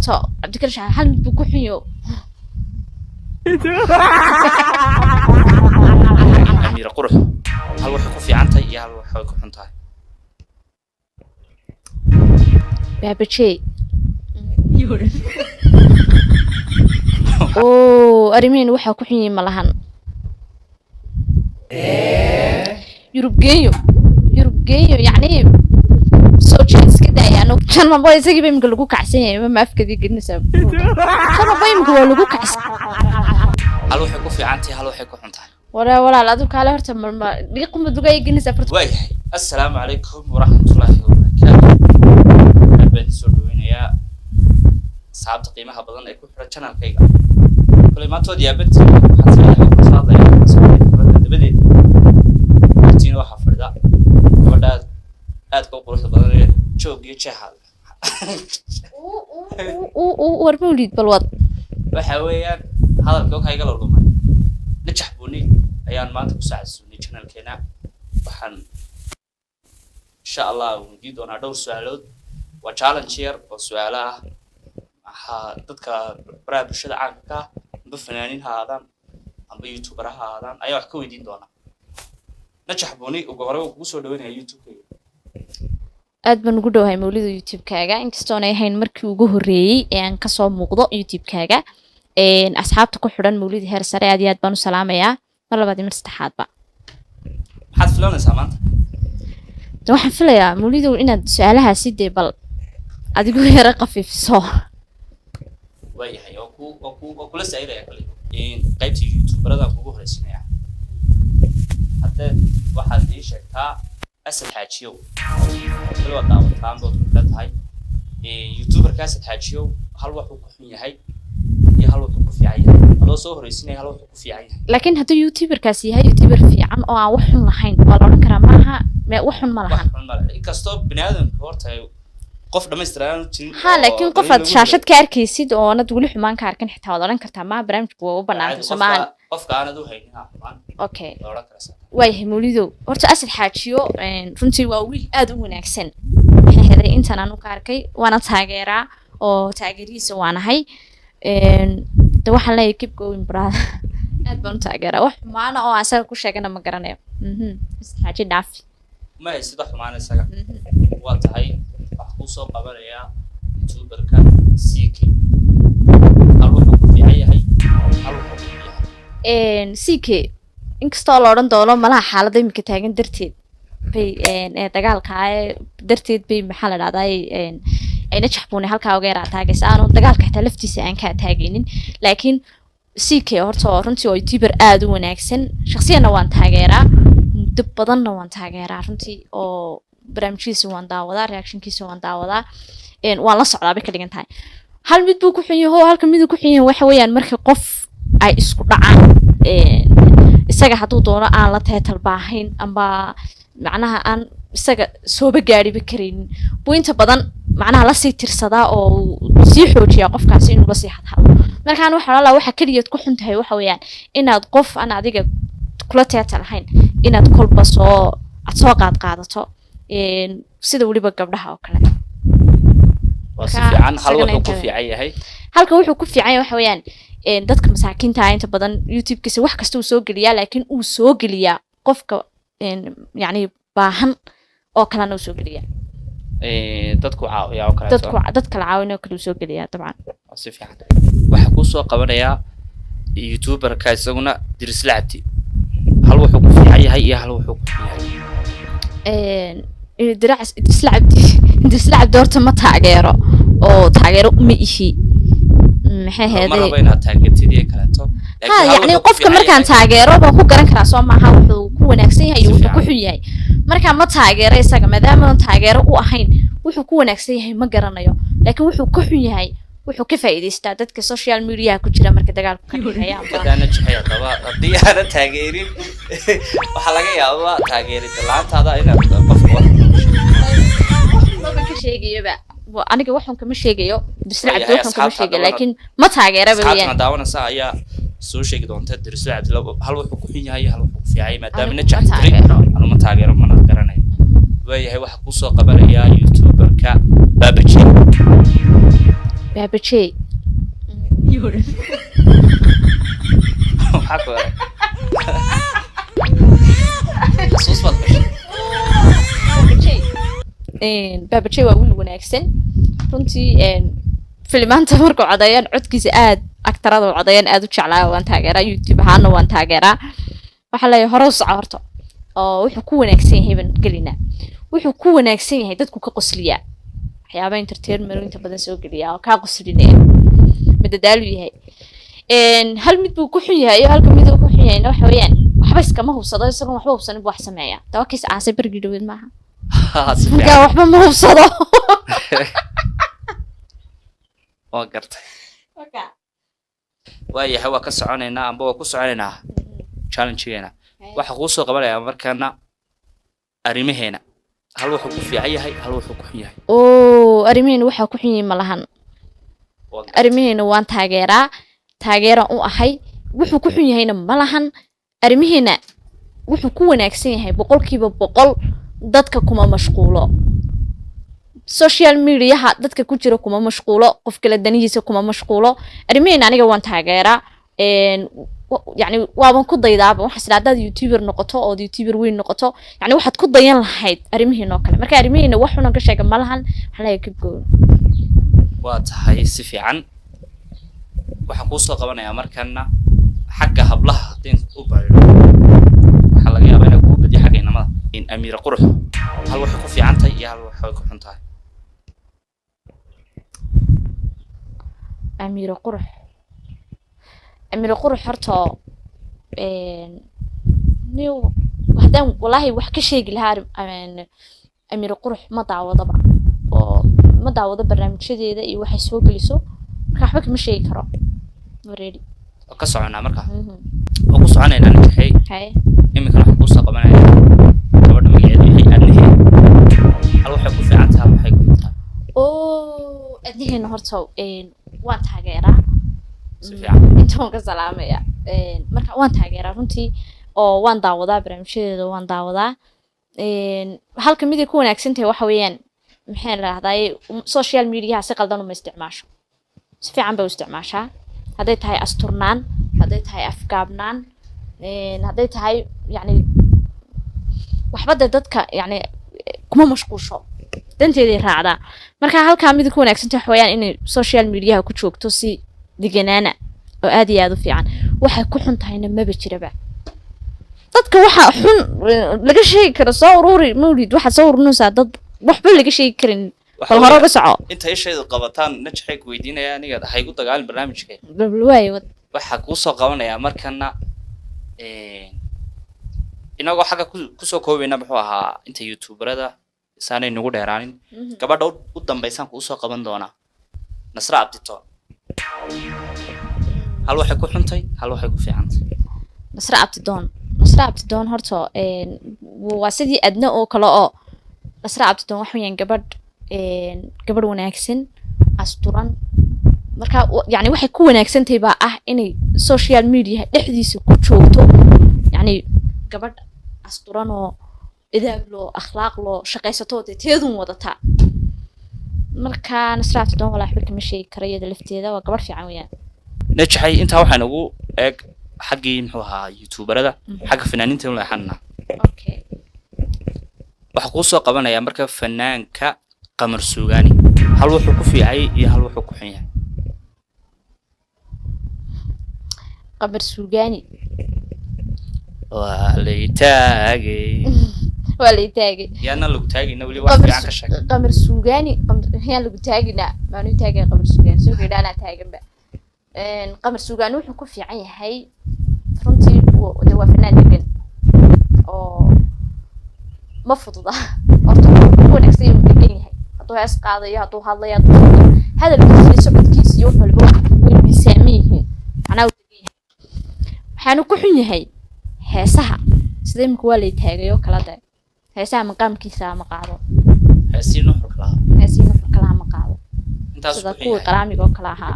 horta cabdikarish hal mid buu ku xunyo أميرة قرح هل وحكوا في عنتي يا هل وحكوا حنتاي baabajey oo arimeyn waxa ku xunyiin malahan yurub geeyo yani soo jeeska daayano janma boy isagii bay imka lagu kacsan yahay ma afkadii gelinaysa janma boy imka waa lagu kacsan هل وحكوا في عنتي هل وحكوا حنتاي wala adu kale horta marma dhiiquma dugay gelinaysa farta واي السلام عليكم ورحمة الله وبركاته أبد سودوينيا صعب تقييمها بدن أكون في القناة كيغا كل ما تودي أبد حسنا بدي تين واحد فردا ودا أتكو بروح بدن شو جيتش حال ورموليد بالوضع وحويان هذا الكوك هيقال لهم نجح بني أيام ما تبص على السوني channel كنا وحن إن شاء الله ونجيد أنا دور سؤالات وتشالنجير وسؤالها dadka baraha bulshada caanka amba fanaaniin haadaan amba youtuber haadaan ayaa wax ka weydiin doona najax booni ugu hore ugu soo dhaweynaya youtube-kayga aad baan ugu dhawahay mawlida youtube-kaaga inkastoo ay ahayn markii ugu horeeyay ee aan ka soo muuqdo youtube-kaaga asxaabta ku xidhan mawlida heer sare aad iyo aad baan u salaamayaa mar labaad iyo mar saddexaadba maxaad filanaysaa maanta waxaan filayaa mawlidow inaad su-aalahaasi dee bal adigu yara qafiifiso waayahay oo kula saa'ilaya kale qaybtii youtuberada kugu horeysinaya hadda waxaad ii sheegtaa asad xaajiyow kala wada daawataan dood ku tahay youtuberka asad xaajiyow hal wax uu ku xun yahay iyo hal wax uu ku fiican yahay adoo soo horeysinaya hal wax uu ku fiican yahay laakiin hadduu youtuberkaasi yahay youtuber fiican oo aan wax xun lahayn waa la odhan karaa maaha wax xun ma lahan inkastoo biniaadamka horta qof dhamaystiran jirin ha laakiin qof aad shaashad ka arkaysid oo anad wali xumaan ka arkin xitaa wad oran kartaa ma barnaamijku waa u banaantay Soomaan qofka aanad u haynin xumaan okay way mawlido horta asad xaajiyo runtii waa wiil aad u wanaagsan waxay helay intaan aanu ka arkay waana taageeraa oo taageeriisa waanahay de waxaan leeyahay keep going brother aad baan taageeraa wax xumaan oo asaga ku sheegana ma garanayo asad xaaji dhaafi ma ay sida xumaan isaga waa tahay soo qabanaya youtuberka CK hal wuxuu ku fiican yahay hal wuxuu ku yahay CK inkastoo la oran doono malaha xaaladda imika taagan darteed bay dagaalka darteed bay maxaa la dhahday ayna jaxbuunay halka uga yaraa taagaysa aanu dagaalka xitaa laftiisa aan ka taagaynin laakiin CK horta runtii waa youtuber aad u wanaagsan shakhsiyan waan taageeraa dib badanna waan taageeraa runtii oo barnaamijkiisa waan daawadaa reactionkiisa waan daawadaa waan la socdaa bay ka dhigan tahay hal mid buu ku xun yahay halka mid uu ku xun yahay waxa weeyaan markii qof ay isku dhacaan isaga hadduu doono aan la teetal baahayn amba macnaha aan isaga sooba gaariba karaynin buu inta badan macnaha la sii tirsadaa oo sii xoojiyaa qofkaasi inuu la sii hadhalo markaan waxa kaliya ku xun tahay waxa weeyaan inaad qof aan adiga kula teetal lahayn inaad kolba soo qaadato sida waliba gabdhaha oo kale waa si fiican hal wuxuu ku fiican yahay halka wuxuu ku fiican yahay waxa weeyaan dadka masaakiinta inta badan youtube-kiisa wax kasta uu soo geliyaa laakiin uu soo geliyaa qofka yani baahan oo kalena uu soo geliyaa dadku caawiyaa oo kale dadka la caawinaa oo kale uu soo geliyaa dabcan waa si fiican waxa ku soo qabanayaa youtuberka isaguna diris lacabti hal wuxuu ku fiican yahay iyo hal wuxuu ku fiican yahay dislacab doorta ma taageero oo taageero ma ihi maxay heeday inaad taageertidii kaleeto yani qofka markaan taageero baan ku garan karaa soo maaha wuxuu ku wanaagsan yahay iyo wuxuu ku xun yahay markaan ma taageero isaga maadaama aan taageero u ahayn wuxuu ku wanaagsan yahay ma garanayo laakiin wuxuu ku xun yahay wuxuu ka faa'iideystaa dadka social media ku jira marka dagaalku ka dhexeeya kadana jixaya daba hadii aad taageerin waxa laga yaabaa taageerida laantaada inaad qofka ka sheegayba aniga waxaan kama sheegayo dislacab waxaan kama sheegay laakiin ma taageeraba weeyaan daawanaysa ayaa soo sheegi doonta dislacab hal wuxuu ku xun yahay hal wuxuu ku fiican maadaama najaxtay anu ma taageero mana garanay waayahay waxa ku soo qabanaya youtuberka babaji baabajey maxaa ku yaray xasuus baad gashay baabajey waa wiil wanaagsan runtii filimaanta markuu codeeyaan codkiisa aad aktarada u codeeyaan aad u jeclaa waan taageeraa youtube ahaana waan taageeraa waxaa leeyahay hore u soco horta oo wuxuu ku wanaagsan yahay ban gelina wuxuu ku wanaagsan yahay dadku ka qosliyaa waxyaaba entertainment inta badan soo geliyaa oo kaa qoslinaya madadaalu yahay hal mid buu ku xun yahay iyo halka mid uu ku xun yahay waxa weeyaan waxba iskama hubsado isagoon waxba hubsanin buu wax sameeyaa tawakiis aasay bargi dhaweed maaha markaa waxba ma hubsado waa gartay waayahay waa ka soconaynaa amba waa ku soconaynaa challengegeena waxa kuu soo qabanayaa markaana arrimaheena hal wuxuu ku fiican yahay hal wuxuu ku xun yahay oo arrimaheena waxaa ku xun yahay malahan arrimaheena waan taageera u ahay wuxuu ku xun yahayna malahan arrimaheena wuxuu ku wanaagsan yahay 100% dadka kuma mashquulo social media dadka ku jira kuma mashquulo qof kala danihiisa kuma mashquulo arrimaheena aniga waan taageeraa يعني وابن ku daydaaba waxa sidaadad youtuber noqoto oo youtuber weyn noqoto yani waxaad ku dayan lahayd arrimaheena kale marka arrimaheena wax xun ka sheega malahan waxa la kabgoon waa tahay si fiican waxa ku soo qabanaya markana xagga hablaha hadii u baayro waxa laga yaabaa inay ku badi xagga inamada in Amira Qurux hal wax ku fiican tahay iyo hal wax ku xun tahay Amira Qurux Amira Qurux horta niyo waxdan wallahi wax ka sheegi lahaa Amira Qurux ma daawadaba oo ma daawado barnaamijyadeeda iyo waxay soo geliso marka waxba ma sheegi karo already ka soconaa marka oo ku soconaynaa nixay hay imika wax ku soo qabanaya gabadha magaceedu yahay Adnihe hal waxay ku fiican tahay waxay ku tahay oo Adnihe horta waan taageeraa intaan ka salaamaya marka waan taageeraa runtii oo waan daawadaa barnaamijyadeeda waan daawadaa halka mid ay ku wanaagsan tahay waxa weeyaan maxay raahday social media si qaldan uma isticmaasho si fiican bay u isticmaashaa haday tahay asturnaan haday tahay afgaabnaan haday tahay yani waxba dadka yani kuma mashquulsho danteeday raacdaa marka halka mid ku wanaagsan tahay weeyaan in social media ku joogto si diganaana oo aad iyo aad u fiican waxay ku xun tahayna maba jiraba dadka waxa xun laga sheegi karo soo ururi mawlid waxa soo urunaysa dad waxba laga sheegi karin bal hore uga soco inta ay sheedo qabataan najxay ku weydiinaya aniga waxay ku dagaalin barnaamijka balwaay waxa ku soo qabanaya markana inagoo xaga ku soo koobayna muxuu ahaa inta youtuberada saanay nagu dheeraanin gabadha u dambaysan ku soo qaban doona Nasra Abdito hal waxay ku xuntay hal waxay ku fiicantay Nasra Abdidon horta waa sidii adna oo kale oo Nasra Abdidon wax weeyaan gabadh wanaagsan asturan marka yani waxay ku wanaagsan tahay baa ah inay social media dhexdiisa ku joogto yani gabadh asturan oo idaab loo akhlaaq loo shaqaysato teedun wadata marka Nasra Abdidon wala xubin kama sheegi karayada lafteeda waa gabadh fiican weeyaan najxay inta waxaan ugu eeg xaqii muxuu ahaa youtuberada xaqa fanaaniinta la xanna okay waxa ku soo qabanaya marka fanaanka Qamar Suugaani hal wuxuu ku fiicay iyo hal wuxuu ku xun yahay Qamar Suugaani waa leeytaagay yana lagu taagina wali wax fiican ka sheeg Qamar Suugaani yana lagu taagina maanu taagay Qamar Suugaani soo geedana taaganba Qamar Suugaani wuxuu ku fiican yahay runtii waa fanaan degan oo ma fududa horta ku wanaagsan yahay degan yahay haduu hees qaadayo haduu hadlayo hadalkiisa socodkiisa iyo walba way miisaamiyihiin anaa degan yahay waxaanu ku xun yahay heesaha sida imka waa leeytaagayo kala day heesaha maqaamkiisa ma qaado heesino kala ma qaado intaas ku qaraamiga kala ahaa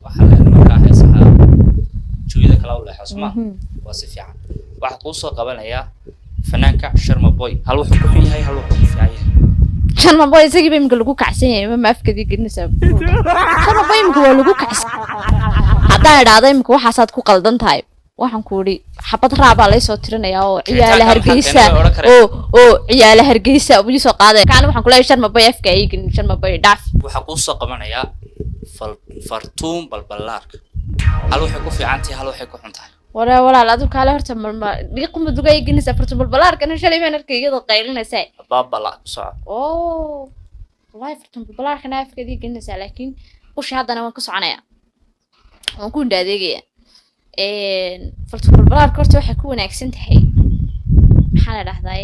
waxa la markaa heesaha juuyada kala u leexasma waa si fiican waxa ku soo qabanaya fanaanka Sharma Boy hal wuxuu ku xun yahay hal wuxuu ku fiican yahay sharma boy isagii bay imka lagu kacsan yahay ma afkadii gelinaysaa sharma boy imka waa lagu kacsan haddaan idhaahdo imka waxaasaad ku qaldan tahay waxaan ku idhi xabad raabaa laysoo tirinayaa oo ciyaala hargeysa oo ciyaala hargeysa ugu soo qaaday kaana waxaan ku leeyahay sharma boy afka ay gelin sharma boy dhaaf waxaa kuu soo qabanayaa fartuun balbalaarka hal waxay ku fiican tahay hal waxay ku xun tahay walaal adigu kaale horta marma dhiiquma duga ay gelinaysaa fartuun balbalaarkana shalay baan arkay iyadoo qaylinaysaa baabala ku soco wallahi fartuun balbalaarkana afkadii gelinaysaa laakiin qushi haddana waan ka soconayaa waan ku indhaadeegaya fartuun balbalaarka horta waxay ku wanaagsan tahay maxaa la dhahdaa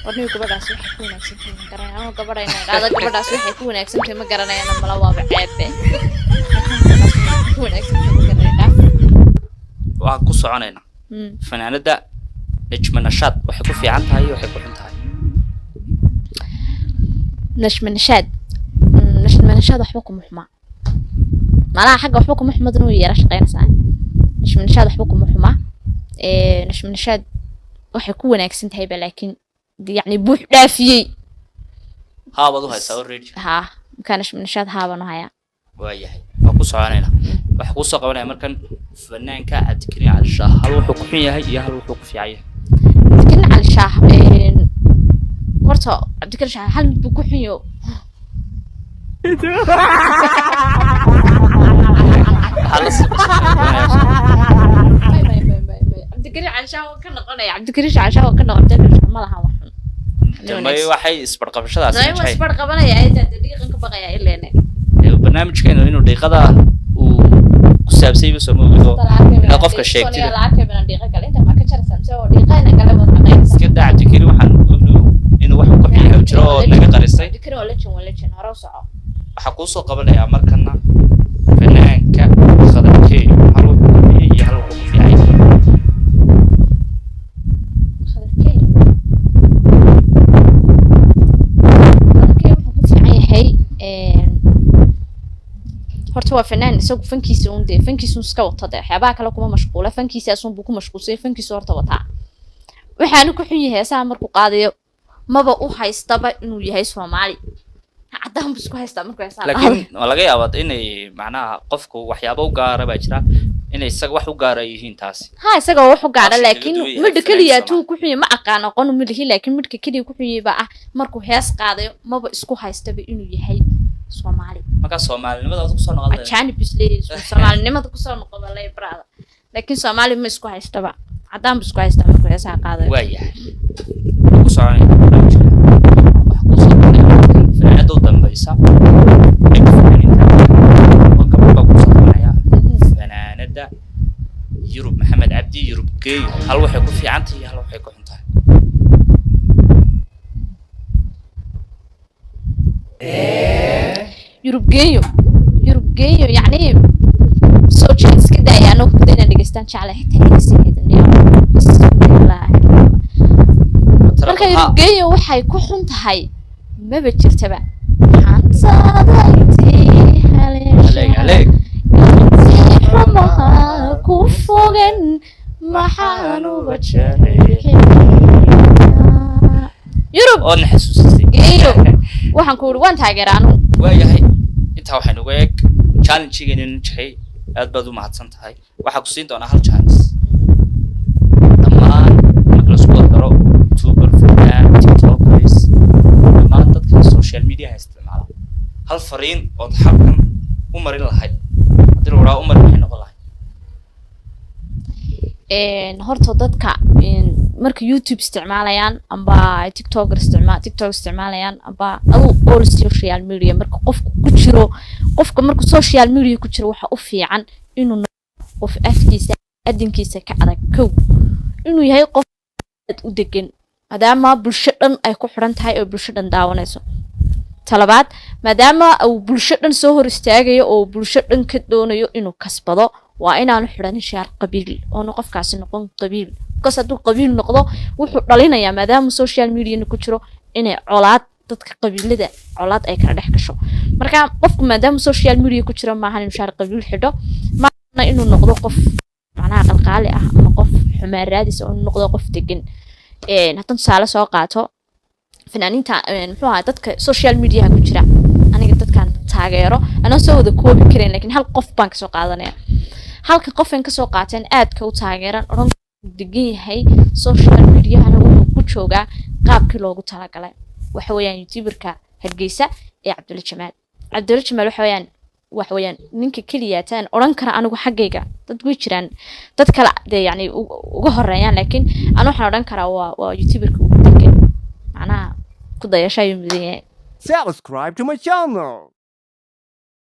warniga gabadhaas waxay ku wanaagsan tahay ma garanaya ama gabadhayna dhahda gabadhaas waxay ku wanaagsan tahay ma garanayana mala waaba ceebe ku wanaagsan tahay ma garanaya waxaan ku soconaynaa fanaanada najma nashaad waxay ku fiican tahay iyo waxay ku xun tahay najma nashaad waxba kuma xumaa malaha xagga waxba kuma xumadan uu yara shaqeynaysaa najma nashaad waxba kuma xumaa najma nashaad waxay ku wanaagsan tahay ba laakiin yacni buux dhaafiyey haabad u haysaa already markaa najma nashaad haaban u hayaa waayahay waan ku soconaynaa waxaa kuu soo qabanaya markan fanaanka cabdikariin cali shaah hal wuxuu ku xun yahay iyo hal wuxuu ku fiican yahay cabdikariin cali shaah horta cabdikariin shaah hal buu ku xun yahay cabdikariin cali shaah ka noqonaya cabdikariin cali shaah ka noqonaya ma laha wax xun damay waxay isbarqabashadaas ma isbarqabanaya ayda daqiiqan ka baqaya ileene barnaamijkeena inuu dhiiqada uu ku saabsay soo moodo ina qofka sheegtay iska daa cabdikariin waxaan inuu wax ku xiiyo jiro oo naga qarisay waxaa kuu soo qabanayaa markana fanaanka khadarkey hal wuxuu ku xiiyo iyo hal wuxuu ku fiican horta waa fanaan isagu fankiisa uun dee fankiisa uun iska wata dee waxyaabaha kale kuma mashquula fankiisaas uun buu ku mashquulsay fankiisa horta wataa waxaanu ku xun yahay heesaha markuu qaadayo maba u haystaba inuu yahay Soomaali caddaan buu isku haystaa markuu heesaha laakiin laga yaabaa inay macnaha qofku waxyaabo u gaara baa jira inay isaga wax u gaara yihiin taasi isaga wax u gaara laakiin midda kaliya tuu ku xun yahay ma aqaan aqoon midii laakiin midka kaliya ku xun yahay baa markuu hees qaadayo maba isku haystaba inuu yahay Soomaali marka Soomaalinimada ku soo noqday ajaanib isleey Soomaalinimada ku soo noqday brada laakiin Soomaali ma isku haystaba caddaan buu isku haystaa markuu heesaha qaadayo waayahay ku soconay wax ku soo noqday fanaanada u dambaysa fanaanada Yurub Maxamed Cabdi Yurub Geey hal waxay ku fiican tahay hal waxay ku xun tahay Yurub geeyo yacni soo jeedis ka daaya anoo kudayna dhegeystaan jeclay xitaa heesigeeda marka Yurub geeyo waxay ku xun tahay maba jirtaba ku fogan maxaan uga jeclay Yurub oo naxasuusisay geeyo waxaan ku waan taageeraan waayahay inta waxaan uga eeg challenge-geena jahay aad baad u mahadsan tahay waxa ku siin doona hal chance dhammaan marka la isku daro YouTuber TikTokers dhammaan dadka social media isticmaala hal fariin oo xabkan u marin lahayd hadii uu u marin noqon lahayd horta dadka marka YouTube isticmaalayaan amba TikTok isticmaalayaan amba all social media marka qofka marka social media ku jiro waxa u fiican inuu qof afkiisa adinkiisa ka adag inuu yahay qof u degan maadaama bulsho dhan ay ku xiran tahay oo bulsho dhan daawanayso talabaad maadaama uu bulsho dhan soo hor istaagayo oo bulsho dhan ka doonayo inuu kasbado waa inaanu xiranin shaar qabiil oo qofkaasi noqon qabiil hadduu qabiil noqdo wuxuu dhalinayaa maadaama social media ku jiro inay colaad dadka qabiilada colaad ay kala dhex gasho marka qofku maadaama social media ku jiro maahan inuu shaar qabiil xidho maana inuu noqdo qof macnaha qalqaali ah ama qof xumaan raadis oo noqdo qof degan haddaan tusaale soo qaato fanaaniinta muxuu ahaa dadka social media ku jira aniga dadkan taageero ana soo wada koobi kareen laakiin hal qof baan ka soo qaadanaya halka qof aan ka soo qaateen aad ka u taageeran oran degan yahay social media ana wuxuu ku joogaa qaabkii loogu talagalay waxa weeyaan youtuberka Hargeysa ee Cabdulla Jamaal waxa weeyaan ninka kaliya taan oran kara anigu xaggayga dad way jiraan dad kale yani uga horeeyaan laakiin anu waxaan oran karaa waa youtuberka ugu degan macnaha ku dayashay mudan Subscribe to my channel.